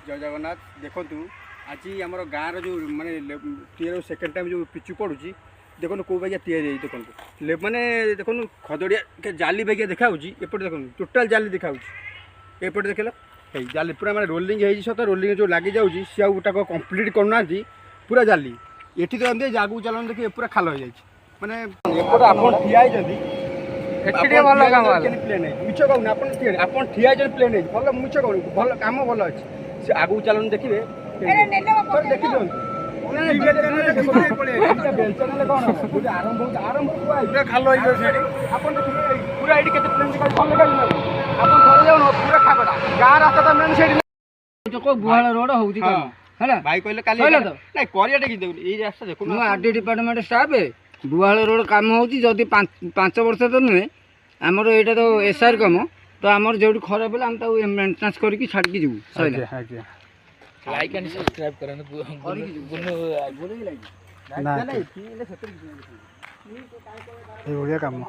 जय जगन्नाथ देखु आज आम गाँव रो माने टीयर सेकेंड टाइम जो पिचु पड़ुची देखो कौ बाइया तैयारी देखो मैंने देखो खदड़िया जाली बाइया देखा एपटे देखो टोटाल जाली देखा एपटे देख जाली पूरा माने रोलिंग है सत रोलिंग जो लगी जाऊँगी सी आगे कंप्लीट करना पूरा जाली ये तो एमती आगू चलान देखिए पूरा खाल हो जाए मैंने आप ठिया भल काम प्लेन मिछ कहूनी आप ठिया प्लेन भल मिछ कहूनी भल कम भल अच्छे से आगू चलन देखिए देखी आरंभ आरंभ खाल पूरा ये प्लेन पूरा खागड़ा गाँ रास्ता मेन से गुहाल रोड हो भाई कहले काली नहीं करियाटे कि ये रास्ता देखो मु आरडी डिपार्टमेंट स्टाफ गुहाल रोड काम होती जदि 5 वर्ष तो नुहे आमर यहाँ तो एसआर कम तो आमर जो खराब है हम मेन्टेनान्स करके छाड़ी जीवु लाइक एंड सब्सक्राइब करन बढ़िया काम